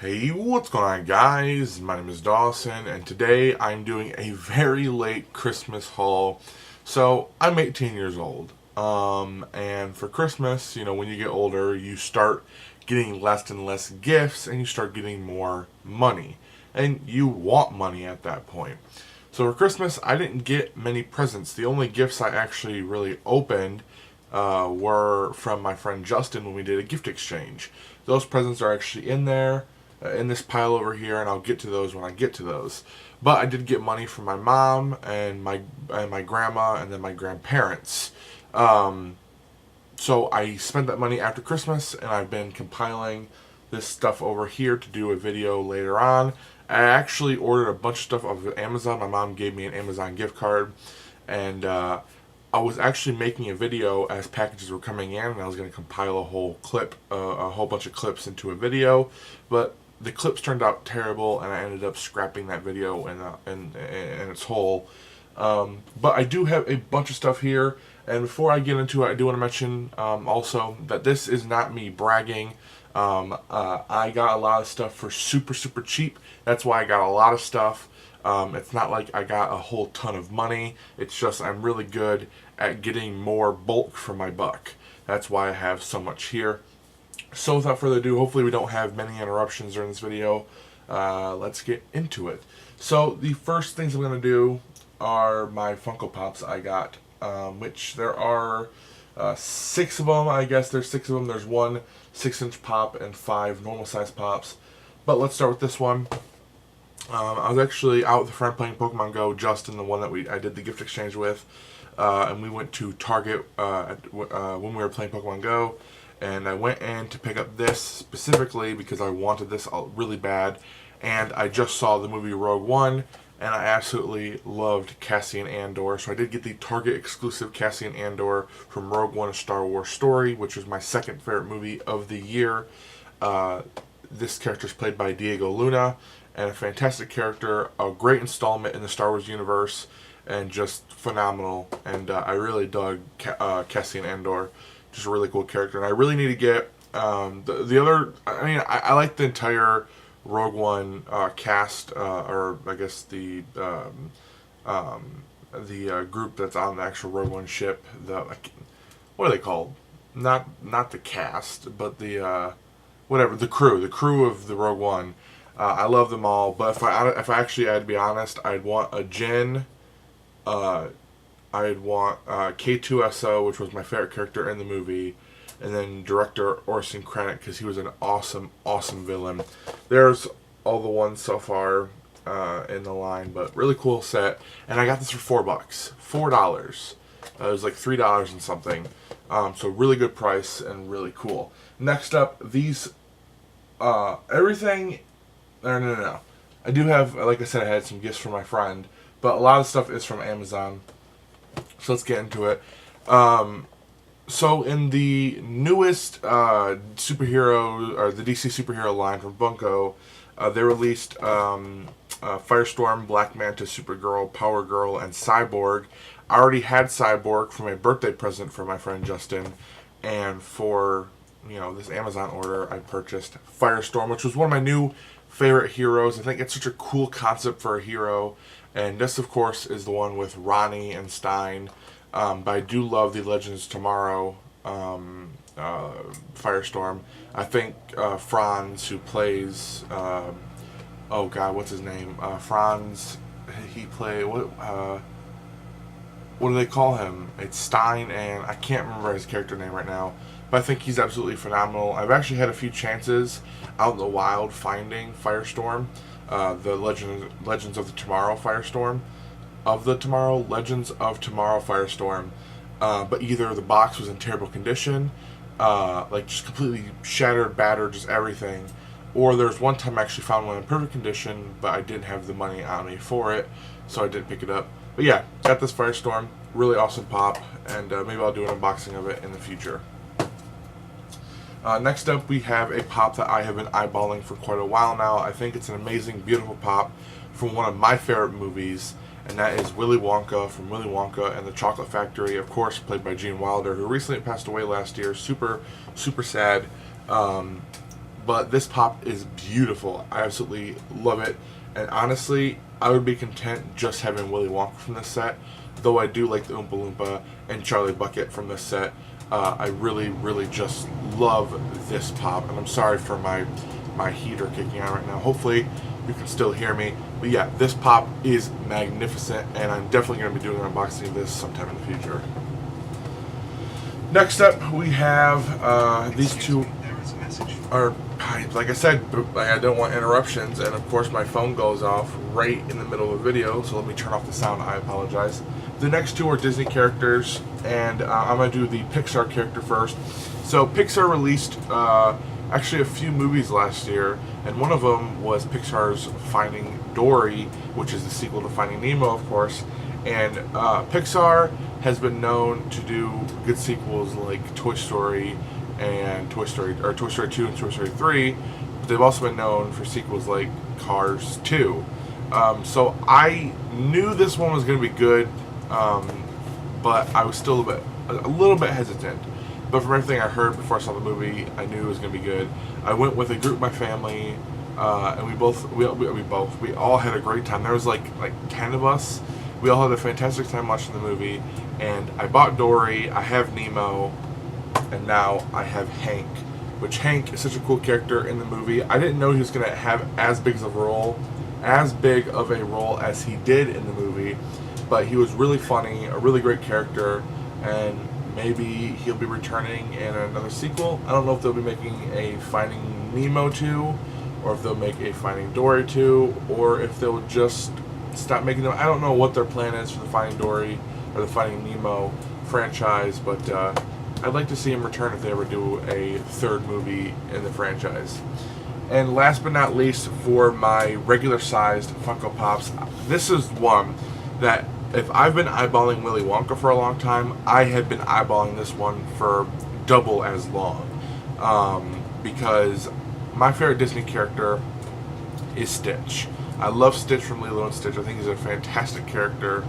Hey, what's going on, guys? My name is Dawson, and today I'm doing a very late Christmas haul. So, I'm 18 years old. And for Christmas, when you get older, you start getting less and less gifts, and you start getting more money. And you want money at that point. So, for Christmas, I didn't get many presents. The only gifts I actually really opened were from my friend Justin when we did a gift exchange. Those presents are actually in there in this pile over here, and I'll get to those when I get to those. But I did get money from my mom and my grandma and then my grandparents. So I spent that money after Christmas, and I've been compiling this stuff over here to do a video later on. I actually ordered a bunch of stuff off of Amazon. My mom gave me an Amazon gift card, and I was actually making a video as packages were coming in, and I was going to compile a whole bunch of clips into a video, but the clips turned out terrible, and I ended up scrapping that video in its whole. But I do have a bunch of stuff here, and before I get into it, I do want to mention also that this is not me bragging. I got a lot of stuff for super, super cheap. That's why I got a lot of stuff. It's not like I got a whole ton of money. It's just I'm really good at getting more bulk for my buck. That's why I have so much here. So without further ado, hopefully we don't have many interruptions during this video. Let's get into it. So the first things I'm going to do are my Funko Pops I got, which there are 6 of them. I guess there's 6 of them. There's one 6-inch pop and 5 normal size pops. But let's start with this one. I was actually out with a friend playing Pokemon Go, Justin, the one that I did the gift exchange with, and we went to Target when we were playing Pokemon Go, and I went in to pick up this specifically because I wanted this really bad, and I just saw the movie Rogue One, and I absolutely loved Cassian Andor, so I did get the Target exclusive Cassian Andor from Rogue One: A Star Wars Story, which was my second favorite movie of the year. This character is played by Diego Luna, and a fantastic character, a great installment in the Star Wars universe, and just phenomenal. And I really dug Cassian Andor, just a really cool character. And I really need to get the other. I mean, I like the entire Rogue One cast, or I guess the group that's on the actual Rogue One ship. What are they called? Not the cast, but the whatever, the crew of the Rogue One. I love them all, but if I actually had to be honest, I'd want a Jin. I'd want K2SO, which was my favorite character in the movie, and then director Orson Krennic, because he was an awesome, awesome villain. There's all the ones so far in the line, but really cool set. And I got this for $4, $4. It was like $3 and something. So really good price and really cool. Next up, these everything. No. I do have, like I said, I had some gifts from my friend, but a lot of stuff is from Amazon. So let's get into it. So in the newest superhero, or the DC superhero line from FUNKO, they released Firestorm, Black Manta, Supergirl, Power Girl, and Cyborg. I already had Cyborg for my birthday present for my friend Justin, and for this Amazon order, I purchased Firestorm, which was one of my new favorite heroes. I think it's such a cool concept for a hero. And this, of course, is the one with Ronnie and Stein. But I do love the Legends Tomorrow Firestorm. I think Franz, who plays... oh, God, what's his name? Franz, he played... What do they call him? It's Stein, and I can't remember his character name right now. But I think he's absolutely phenomenal. I've actually had a few chances out in the wild finding Firestorm, the Legends of the Tomorrow Firestorm, Legends of Tomorrow Firestorm. But either the box was in terrible condition, like just completely shattered, battered, just everything, or there's one time I actually found one in perfect condition, but I didn't have the money on me for it, so I didn't pick it up. But yeah, got this Firestorm, really awesome pop, and maybe I'll do an unboxing of it in the future. Next up, we have a pop that I have been eyeballing for quite a while now. I think it's an amazing, beautiful pop from one of my favorite movies, and that is Willy Wonka from Willy Wonka and the Chocolate Factory, of course, played by Gene Wilder, who recently passed away last year. Super, super sad. but this pop is beautiful. I absolutely love it, and honestly, I would be content just having Willy Wonka from this set, though I do like the Oompa Loompa and Charlie Bucket from this set. I really, really just love this pop, and I'm sorry for my heater kicking on right now. Hopefully you can still hear me, but yeah, this pop is magnificent, and I'm definitely going to be doing an unboxing of this sometime in the future. Next up, we have these two are, like I said, I don't want interruptions, and of course my phone goes off right in the middle of the video, so let me turn off the sound. I apologize. The next two are Disney characters, and I'm going to do the Pixar character first. So Pixar released actually a few movies last year, and one of them was Pixar's Finding Dory, which is the sequel to Finding Nemo, of course. And Pixar has been known to do good sequels like Toy Story and Toy Story 2 and Toy Story 3, but they've also been known for sequels like Cars 2. So I knew this one was going to be good, but I was still a little bit hesitant. But from everything I heard before I saw the movie, I knew it was going to be good. I went with a group of my family, and we all had a great time. There was like 10 of us. We all had a fantastic time watching the movie, and I bought Dory, I have Nemo, and now I have Hank, which Hank is such a cool character in the movie. I didn't know he was going to have as big of a role as he did in the movie, but he was really funny, a really great character, and maybe he'll be returning in another sequel. I don't know if they'll be making a Finding Nemo 2, or if they'll make a Finding Dory 2, or if they'll just stop making them. I don't know what their plan is for the Finding Dory or the Finding Nemo franchise, but I'd like to see him return if they ever do a third movie in the franchise. And last but not least, for my regular sized Funko Pops, this is one that if I've been eyeballing Willy Wonka for a long time, I had been eyeballing this one for double as long, because my favorite Disney character is Stitch. I love Stitch from Lilo and Stitch. I think he's a fantastic character,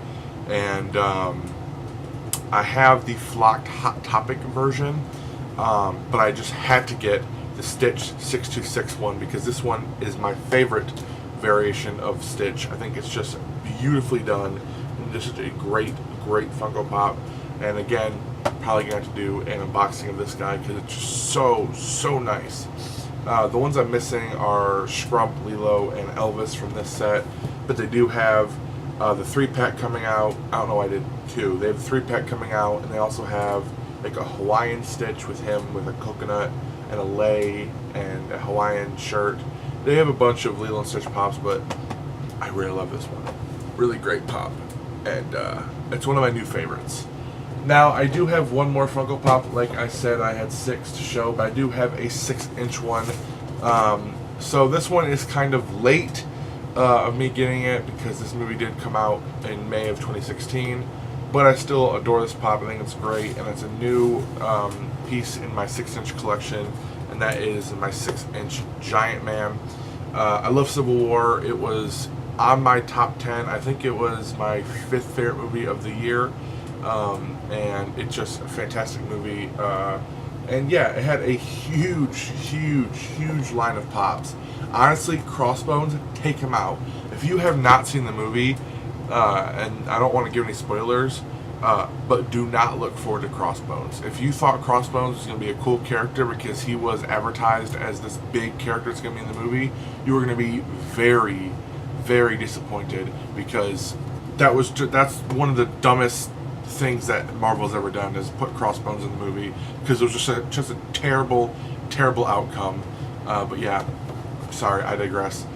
and I have the flocked Hot Topic version, but I just had to get the Stitch 626 one because this one is my favorite variation of Stitch. I think it's just beautifully done, and this is a great Funko Pop. And again, probably going to have to do an unboxing of this guy because it's just so nice. The ones I'm missing are Scrump, Lilo, and Elvis from this set, but they do have the 3-pack coming out. I don't know why I did 2. They have the 3-pack coming out, and they also have like a Hawaiian Stitch with him with a coconut and a lei and a Hawaiian shirt. They have a bunch of Lilo and Stitch pops, but I really love this one. Really great pop, and it's one of my new favorites. Now, I do have one more Funko Pop. Like I said, I had 6 to show, but I do have a 6-inch one. So this one is kind of late of me getting it because this movie did come out in May of 2016. But I still adore this pop. I think it's great, and it's a new piece in my 6-inch collection, and that is my 6-inch Giant Man. I love Civil War. It was on my top 10. I think it was my 5th favorite movie of the year. And it's just a fantastic movie, and yeah, it had a huge line of pops. Honestly, Crossbones, take him out. If you have not seen the movie, and I don't want to give any spoilers, but do not look forward to Crossbones. If you thought Crossbones was going to be a cool character because he was advertised as this big character that's going to be in the movie, you were going to be very disappointed, because that's one of the dumbest things that Marvel's ever done, is put Crossbones in the movie, because it was just a terrible outcome. But yeah, sorry, I digress.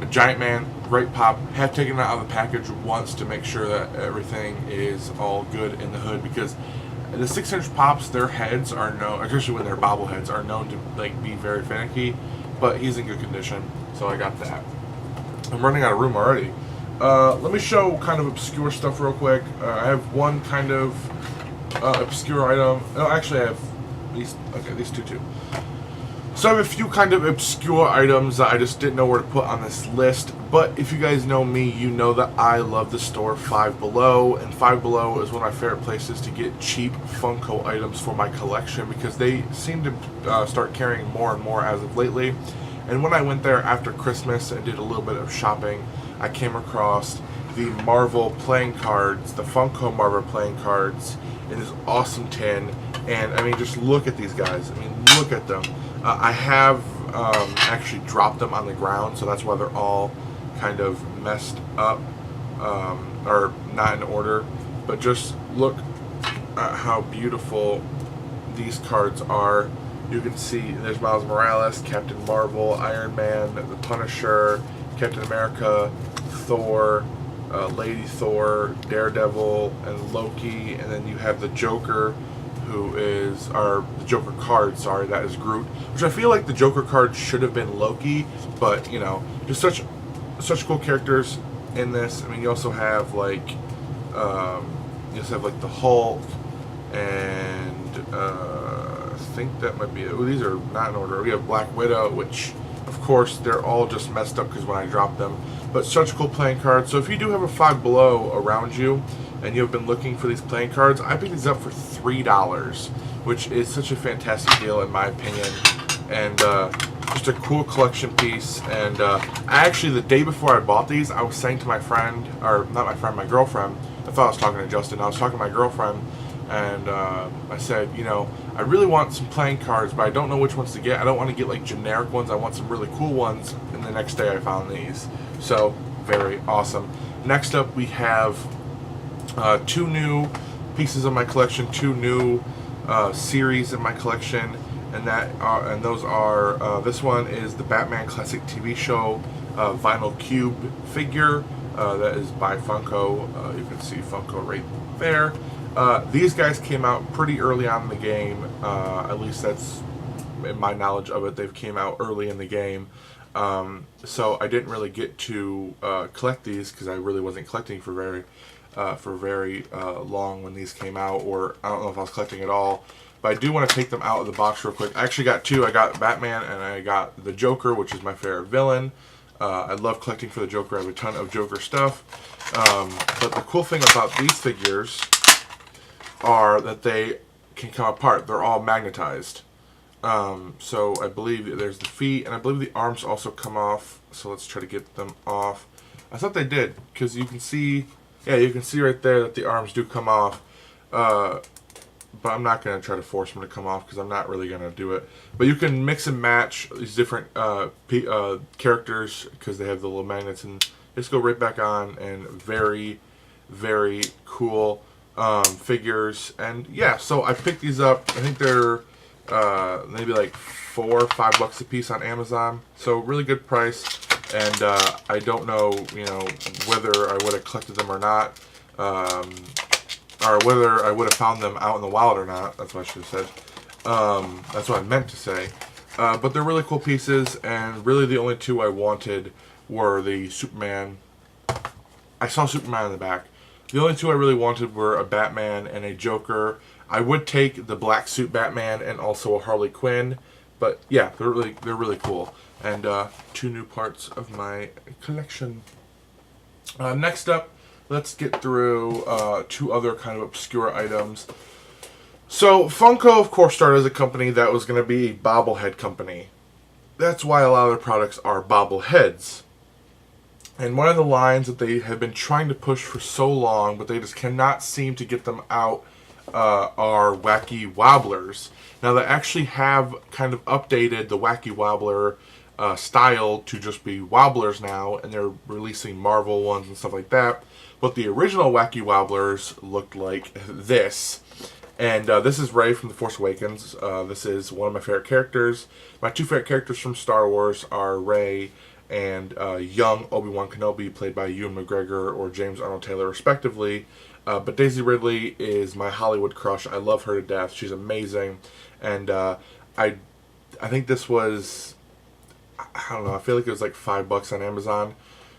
Giant Man, great pop. Have taken it out of the package once to make sure that everything is all good in the hood, because the 6-inch pops, their heads are known, especially when they're bobbleheads, are known to like be very finicky. But he's in good condition, so I got that. I'm running out of room already. Let me show kind of obscure stuff real quick. I have one kind of obscure item. No, actually I have these. Okay, these two too. So I have a few kind of obscure items that I just didn't know where to put on this list. But if you guys know me, you know that I love the store Five Below. And Five Below is one of my favorite places to get cheap Funko items for my collection, because they seem to start carrying more and more as of lately. And when I went there after Christmas and did a little bit of shopping, I came across the Marvel playing cards, the Funko Marvel playing cards in this awesome tin. And I mean, just look at these guys. I mean, look at them. I have actually dropped them on the ground, so that's why they're all kind of messed up, or not in order. But just look at how beautiful these cards are. You can see there's Miles Morales, Captain Marvel, Iron Man, the Punisher, Captain America, Thor, Lady Thor, Daredevil, and Loki. And then you have the Joker, who is, or the Joker card, sorry, that is Groot. Which I feel like the Joker card should have been Loki, but you know, just such cool characters in this. I mean, you also have like, the Hulk, and I think that might be it. Oh, these are not in order. We have Black Widow, which of course they're all just messed up because when I dropped them. But such cool playing cards. So if you do have a Five Below around you, and you've been looking for these playing cards, I picked these up for $3, which is such a fantastic deal in my opinion, and just a cool collection piece. And actually, the day before I bought these, I was saying to my friend, or not my friend, my girlfriend, I thought I was talking to Justin, I was talking to my girlfriend, and I said, you know, I really want some playing cards, but I don't know which ones to get. I don't want to get like generic ones, I want some really cool ones. And the next day I found these. So, very awesome. Next up, we have two new pieces of my collection, two new series in my collection, and those are this one is the Batman Classic TV Show vinyl cube figure that is by Funko. You can see Funko right there. These guys came out pretty early on in the game, at least that's in my knowledge of it. They've came out early in the game. So I didn't really get to collect these because I really wasn't collecting for very long when these came out, or I don't know if I was collecting at all. But I do want to take them out of the box real quick. I actually got two. I got Batman and I got the Joker, which is my favorite villain. I love collecting for the Joker. I have a ton of Joker stuff. But the cool thing about these figures are that they can come apart. They're all magnetized. So I believe there's the feet, and I believe the arms also come off. So let's try to get them off. I thought they did, because you can see, yeah, you can see right there that the arms do come off. But I'm not going to try to force them to come off, because I'm not really going to do it. But you can mix and match these different characters, because they have the little magnets, and just go right back on. And very, very cool figures. And yeah, so I picked these up. I think they're maybe like $4 or $5 a piece on Amazon, so really good price. And I don't know, you know, whether I would have collected them or not, or whether I would have found them out in the wild or not. That's what I should have said. That's what I meant to say. But they're really cool pieces, and really the only two I wanted were the Superman. I saw Superman in the back. The only two I really wanted were a Batman and a Joker. I would take the black suit Batman and also a Harley Quinn, but yeah, they're really cool. And two new parts of my collection. Next up, let's get through two other kind of obscure items. So Funko, of course, started as a company that was going to be a bobblehead company. That's why a lot of their products are bobbleheads. And one of the lines that they have been trying to push for so long, but they just cannot seem to get them out, are Wacky Wobblers. Now they actually have kind of updated the Wacky Wobbler style to just be Wobblers now, and they're releasing Marvel ones and stuff like that. But the original Wacky Wobblers looked like this. And this is Rey from The Force Awakens. This is one of my favorite characters. My two favorite characters from Star Wars are Rey and young Obi-Wan Kenobi, played by Ewan McGregor or James Arnold Taylor, respectively. But Daisy Ridley is my Hollywood crush. I love her to death. She's amazing. And I think this was, I don't know, I feel like it was like $5 on Amazon.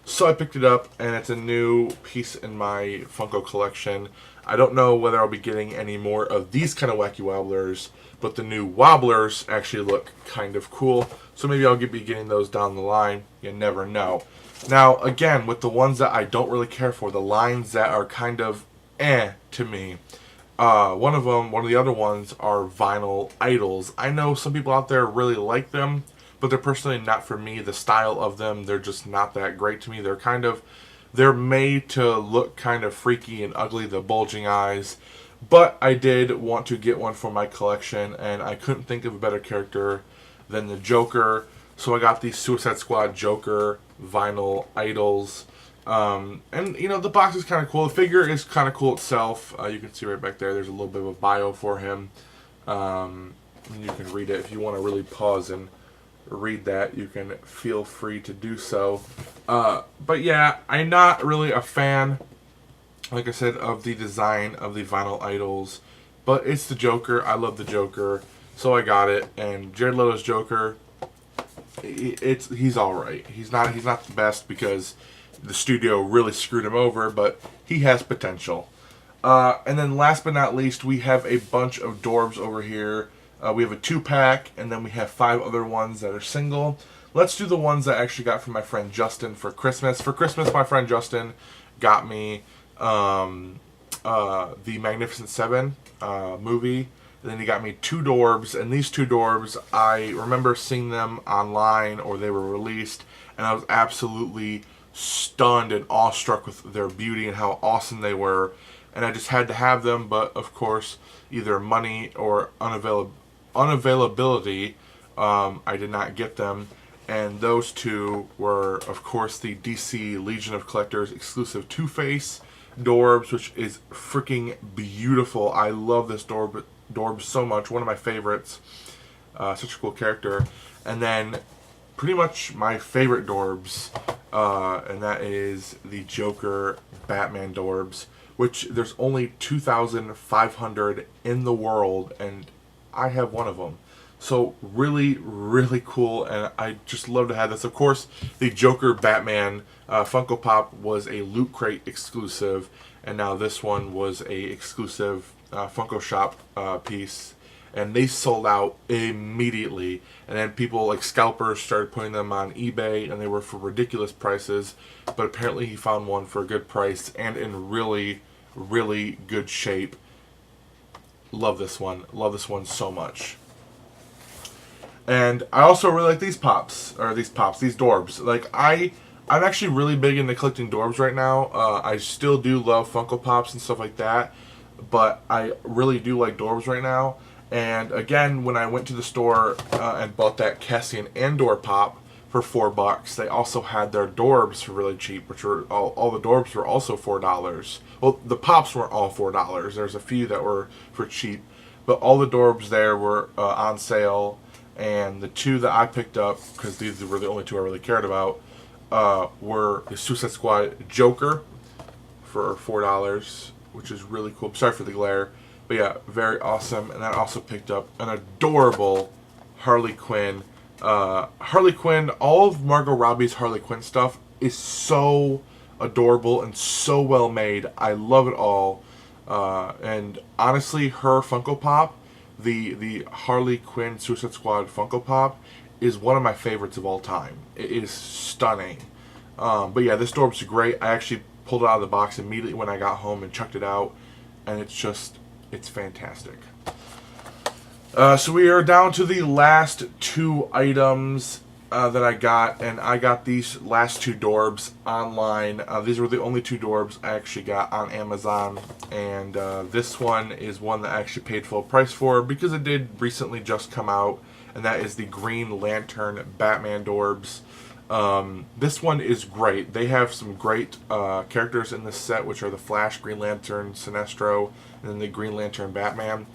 So I picked it up, and it's a new piece in my Funko collection. I don't know whether I'll be getting any more of these kind of wacky wobblers, but the new wobblers actually look kind of cool. So maybe I'll be getting those down the line. You never know. Now, again, with the ones that I don't really care for, the lines that are kind of to me. One of the other ones are vinyl idols. I know some people out there really like them, but they're personally not for me. The style of them, they're just not that great to me. They're made to look kind of freaky and ugly, the bulging eyes. But I did want to get one for my collection, and I couldn't think of a better character than the Joker. So I got these Suicide Squad Joker vinyl idols. And, you know, the box is kind of cool. The figure is kind of cool itself. You can see right back there, there's a little bit of a bio for him. You can read it. If you want to really pause and read that, you can feel free to do so. But yeah, I'm not really a fan, like I said, of the design of the vinyl idols. But it's the Joker. I love the Joker. So I got it. And Jared Leto's Joker, he's alright. He's not the best because the studio really screwed him over, but he has potential. And then last but not least, we have a bunch of Dorbs over here. We have a 2-pack, and then we have 5 other ones that are single. Let's do the ones that I actually got from my friend Justin for Christmas. For Christmas, my friend Justin got me the Magnificent Seven movie. And then he got me 2 Dorbs, and these 2 Dorbs, I remember seeing them online or they were released, and I was absolutely stunned and awestruck with their beauty and how awesome they were, and I just had to have them. But of course, either money or unavailability, I did not get them. And those 2 were, of course, the DC Legion of Collectors exclusive Two-Face Dorbs, which is freaking beautiful. I love this Dorb so much. One of my favorites. Such a cool character. And then pretty much my favorite Dorbs, and that is the Joker Batman Dorbs, which there's only 2,500 in the world, and I have one of them. So really, really cool, and I just love to have this. Of course, the Joker Batman Funko Pop was a Loot Crate exclusive, and now this one was a exclusive Funko Shop piece. And they sold out immediately. And then people like scalpers started putting them on eBay, and they were for ridiculous prices. But apparently he found one for a good price and in really, really good shape. Love this one. Love this one so much. And I also really like these Dorbs. Like, I'm actually really big into collecting Dorbs right now. I still do love Funko Pops and stuff like that. But I really do like Dorbs right now. And again, when I went to the store and bought that Cassian Andor pop for $4, they also had their Dorbs for really cheap, which were all the Dorbs were also $4. Well, the pops weren't all $4. There's a few that were for cheap, but all the Dorbs there were on sale. And the 2 that I picked up, because these were the only 2 I really cared about, were the Suicide Squad Joker for $4, which is really cool. Sorry for the glare. But yeah, very awesome. And I also picked up an adorable Harley Quinn. Harley Quinn, all of Margot Robbie's Harley Quinn stuff is so adorable and so well made. I love it all. And honestly, her Funko Pop, the Harley Quinn Suicide Squad Funko Pop, is one of my favorites of all time. It is stunning. But yeah, this Dorb's great. I actually pulled it out of the box immediately when I got home and chucked it out. And it's fantastic. So we are down to the last 2 items that I got, and I got these last 2 Dorbs online. These were the only 2 Dorbs I actually got on Amazon, and this one is one that I actually paid full price for because it did recently just come out, and that is the Green Lantern Batman Dorbs. This one is great. They have some great characters in this set, which are the Flash, Green Lantern, Sinestro, and then the Green Lantern Batman.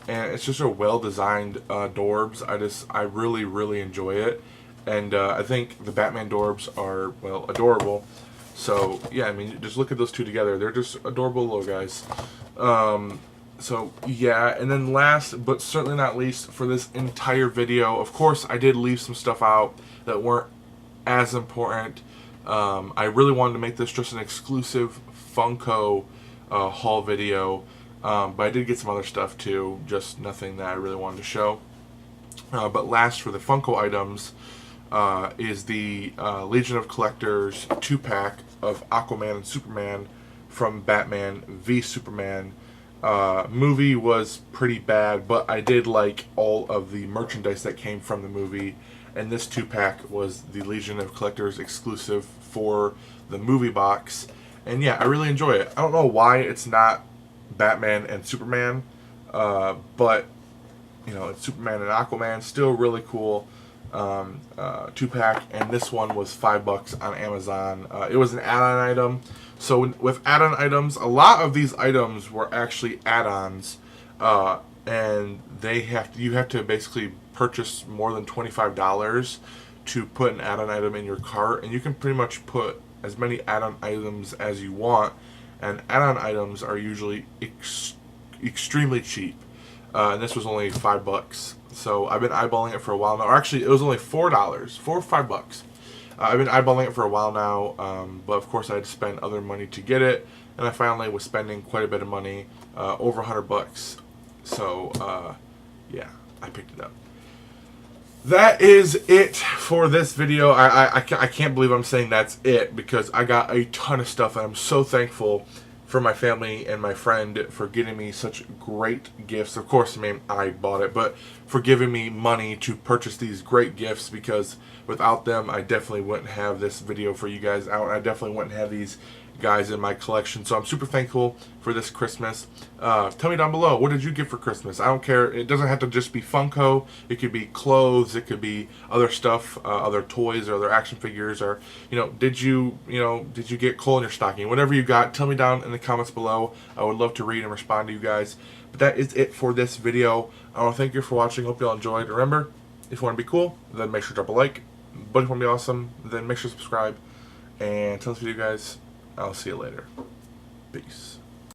And it's just a well-designed Dorbs. I really, really enjoy it. And I think the Batman Dorbs are, well, adorable. So, yeah, I mean, just look at those 2 together. They're just adorable little guys. So, yeah, and then last, but certainly not least, for this entire video, of course, I did leave some stuff out that weren't as important. I really wanted to make this just an exclusive Funko haul video, but I did get some other stuff too, just nothing that I really wanted to show. But last for the Funko items is the Legion of Collectors 2-pack of Aquaman and Superman from Batman v Superman. Movie was pretty bad, but I did like all of the merchandise that came from the movie, and this 2-pack was the Legion of Collectors exclusive for the movie box. And yeah, I really enjoy it. I don't know why it's not Batman and Superman, but you know, it's Superman and Aquaman, still really cool 2-pack, and this one was $5 on Amazon. It was an add-on item. So with add-on items, a lot of these items were actually add-ons, and you have to basically purchase more than $25 to put an add-on item in your cart, and you can pretty much put as many add-on items as you want, and add-on items are usually extremely cheap. And this was only $5. So I've been eyeballing it for a while now. Or actually, it was only $4, $4 or $5. I've been eyeballing it for a while now, but of course I had to spend other money to get it, and I finally was spending quite a bit of money, over $100. So yeah, I picked it up. That is it for this video. I can't believe I'm saying that's it, because I got a ton of stuff, and I'm so thankful for my family and my friend for getting me such great gifts. Of course, I mean, I bought it, but for giving me money to purchase these great gifts, because without them, I definitely wouldn't have this video for you guys out. I definitely wouldn't have these guys in my collection. So I'm super thankful for this Christmas. Tell me down below, what did you get for Christmas? I don't care. It doesn't have to just be Funko. It could be clothes. It could be other stuff, other toys or other action figures, or did you get coal in your stocking? Whatever you got, tell me down in the comments below. I would love to read and respond to you guys. But that is it for this video. I want to thank you for watching. Hope you all enjoyed. Remember, if you want to be cool, then make sure to drop a like. But if you want to be awesome, then make sure to subscribe. And until this video, guys, I'll see you later. Peace.